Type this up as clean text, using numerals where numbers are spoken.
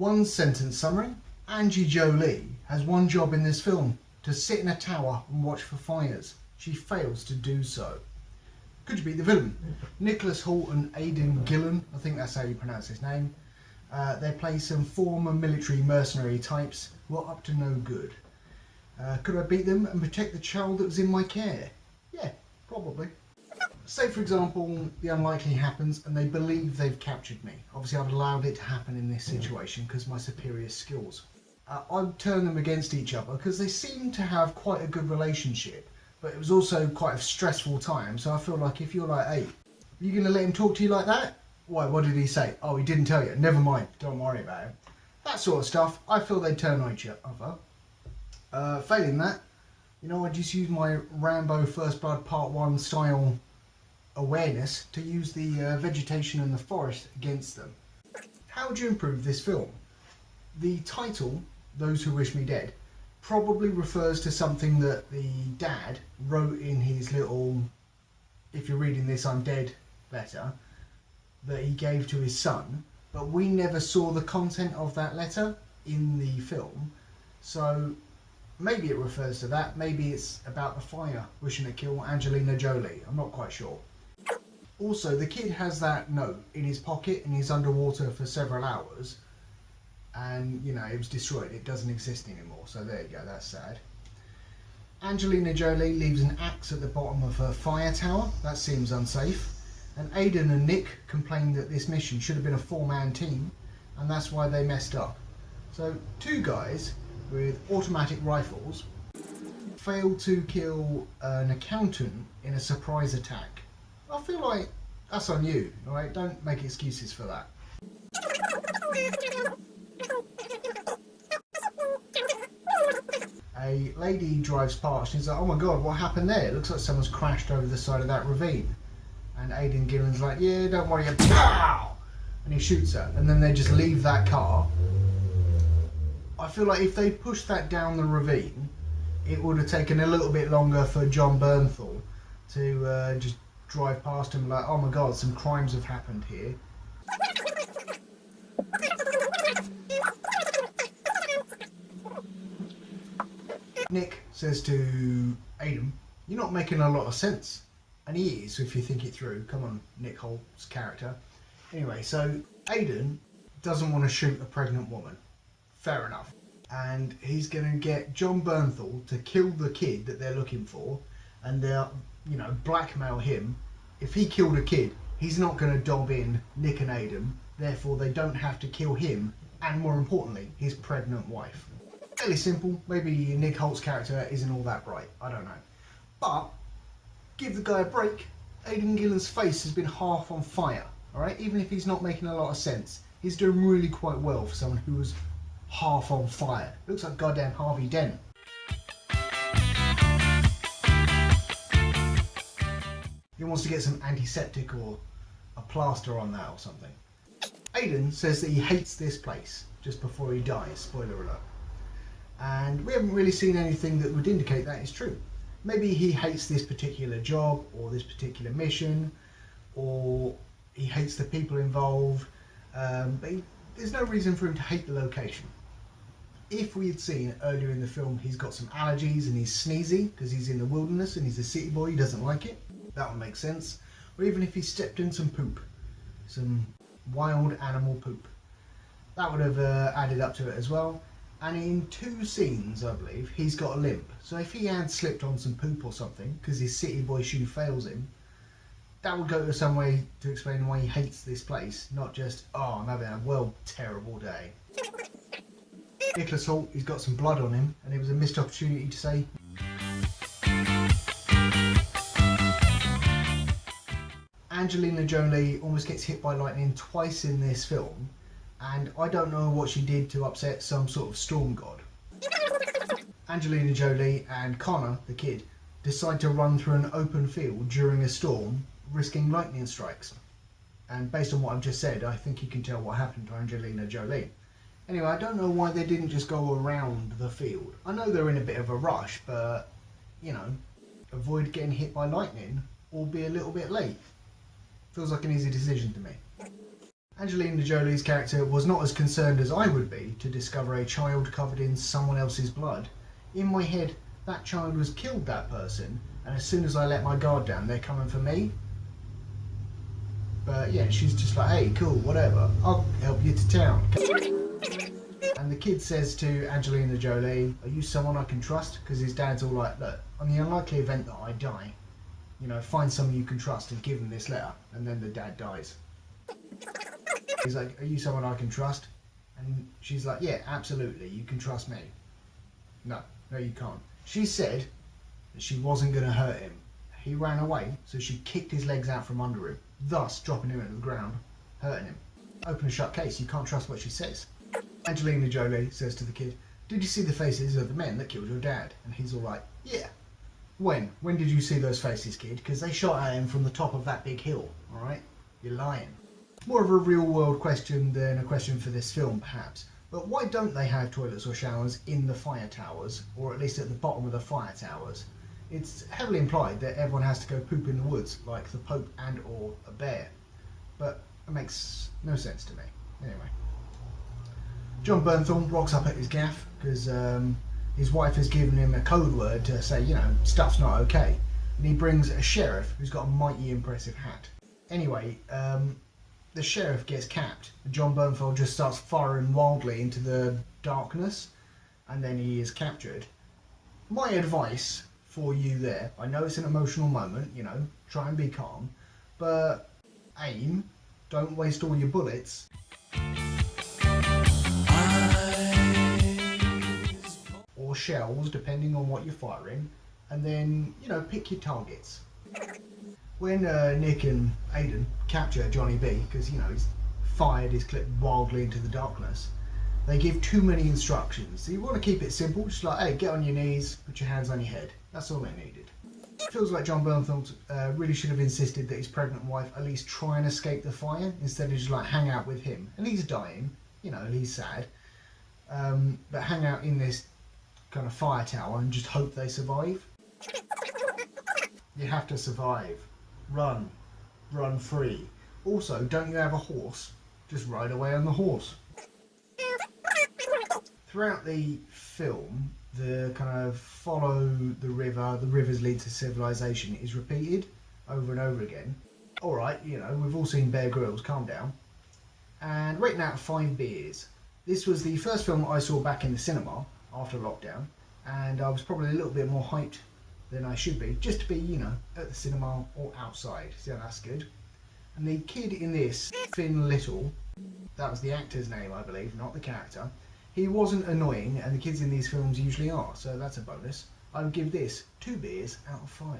One sentence summary. Angie Jolie has one job in this film: to sit in a tower and watch for fires. She fails to do so. Could you beat the villain? Nicholas Hoult and Aidan Gillen, I think that's how you pronounce his name. They play some former military mercenary types who are up to no good. Could I beat them and protect the child that was in my care? Yeah, probably. Say for example, the unlikely happens and they believe they've captured me. Obviously I've allowed it to happen in this situation because of my superior skills. I'd turn them against each other because they seem to have quite a good relationship, but it was also quite a stressful time, so I feel like if you're like, hey, are you going to let him talk to you like that? Why, what did he say? Oh, he didn't tell you. Never mind, don't worry about it. That sort of stuff, I feel they'd turn on each other. Failing that, you know, I just use my Rambo First Blood Part 1 style awareness to use the vegetation in the forest against them. How would you improve this film? The title, Those Who Wish Me Dead, probably refers to something that the dad wrote in his little "if you're reading this I'm dead" letter that he gave to his son, but we never saw the content of that letter in the film, so maybe it refers to that, maybe it's about the fire wishing to kill Angelina Jolie, I'm not quite sure. Also, the kid has that note in his pocket and he's underwater for several hours, and you know, it was destroyed, it doesn't exist anymore, so there you go, that's sad. Angelina Jolie leaves an axe at the bottom of her fire tower, that seems unsafe, and Aidan and Nick complained that this mission should have been a 4-man team, and that's why they messed up. So 2 guys with automatic rifles failed to kill an accountant in a surprise attack. I feel like that's on you, alright? Don't make excuses for that. A lady drives past and she's like, oh my god, what happened there? It looks like someone's crashed over the side of that ravine. And Aidan Gillen's like, yeah, don't worry, and pow! And he shoots her, and then they just leave that car. I feel like if they pushed that down the ravine, it would have taken a little bit longer for Jon Bernthal to just drive past him like, oh my god, some crimes have happened here. Nick says to Aidan, you're not making a lot of sense. And he is, if you think it through. Come on, Nick Holt's character. Anyway, so Aidan doesn't want to shoot a pregnant woman. Fair enough. And he's going to get Jon Bernthal to kill the kid that they're looking for, and they'll, you know, blackmail him. If he killed a kid, he's not going to dob in Nick and Aidan, therefore they don't have to kill him, and more importantly, his pregnant wife. Fairly simple. Maybe Nick Holt's character isn't all that bright, I don't know. But give the guy a break. Aidan Gillen's face has been half on fire, alright? Even if he's not making a lot of sense, he's doing really quite well for someone who was half on fire. Looks like goddamn Harvey Dent. He wants to get some antiseptic or a plaster on that or something. Aidan says that he hates this place just before he dies, spoiler alert. And we haven't really seen anything that would indicate that is true. Maybe he hates this particular job or this particular mission, or he hates the people involved, but there's no reason for him to hate the location. If we had seen earlier in the film he's got some allergies and he's sneezy because he's in the wilderness and he's a city boy, he doesn't like it, that would make sense. Or even if he stepped in some poop, some wild animal poop, that would have added up to it as well. And in 2 scenes, I believe, he's got a limp. So if he had slipped on some poop or something, because his city boy shoe fails him, that would go to some way to explain why he hates this place, not just, oh, I'm having a well terrible day. Nicholas Hoult, he's got some blood on him, and it was a missed opportunity to say, Angelina Jolie almost gets hit by lightning twice in this film, and I don't know what she did to upset some sort of storm god. Angelina Jolie and Connor, the kid, decide to run through an open field during a storm, risking lightning strikes. And based on what I've just said, I think you can tell what happened to Angelina Jolie. Anyway, I don't know why they didn't just go around the field. I know they're in a bit of a rush, but, you know, avoid getting hit by lightning or be a little bit late. Feels like an easy decision to me. Angelina Jolie's character was not as concerned as I would be to discover a child covered in someone else's blood. In my head, that child was killed that person, and as soon as I let my guard down, they're coming for me. But yeah, she's just like, hey, cool, whatever, I'll help you to town. And the kid says to Angelina Jolie, are you someone I can trust? Because his dad's all like, look, on the unlikely event that I die, you know, find someone you can trust and give them this letter. And then the dad dies. He's like, are you someone I can trust? And she's like, yeah, absolutely, you can trust me. No, you can't. She said that she wasn't going to hurt him. He ran away, so she kicked his legs out from under him, thus dropping him into the ground, hurting him. Open and shut case, you can't trust what she says. Angelina Jolie says to the kid, did you see the faces of the men that killed your dad? And he's all like, yeah. When? When did you see those faces, kid? Because they shot at him from the top of that big hill, alright? You're lying. More of a real world question than a question for this film, perhaps. But why don't they have toilets or showers in the fire towers, or at least at the bottom of the fire towers? It's heavily implied that everyone has to go poop in the woods, like the Pope and or a bear. But it makes no sense to me. Anyway. Jon Bernthal rocks up at his gaff, because his wife has given him a code word to say, you know, stuff's not okay. And he brings a sheriff who's got a mighty impressive hat. Anyway, the sheriff gets capped. Jon Bernthal just starts firing wildly into the darkness, and then he is captured. My advice for you there, I know it's an emotional moment, you know, try and be calm, but aim, don't waste all your bullets. Or shells, depending on what you're firing, and then, you know, pick your targets. When Nick and Aiden capture Johnny B, because, you know, he's fired his clip wildly into the darkness, they give too many instructions. So you want to keep it simple, just like, hey, get on your knees, put your hands on your head. That's all they needed. It feels like Jon Bernthal really should have insisted that his pregnant wife at least try and escape the fire, instead of just like hang out with him. And he's dying, you know, he's sad. But hang out in this kind of fire tower and just hope they survive. You have to survive. Run free. Also, don't you have a horse? Just ride away on the horse. Throughout the film, the kind of follow the rivers lead to civilization is repeated over and over again. Alright, you know, we've all seen Bear Grylls, calm down. And rating out of 5 beers. This was the first film I saw back in the cinema after lockdown, and I was probably a little bit more hyped than I should be, just to be, you know, at the cinema or outside. So that's good. And the kid in this, Finn Little, that was the actor's name, I believe, not the character. He wasn't annoying, and the kids in these films usually are, so that's a bonus. I would give this 2 beers out of 5.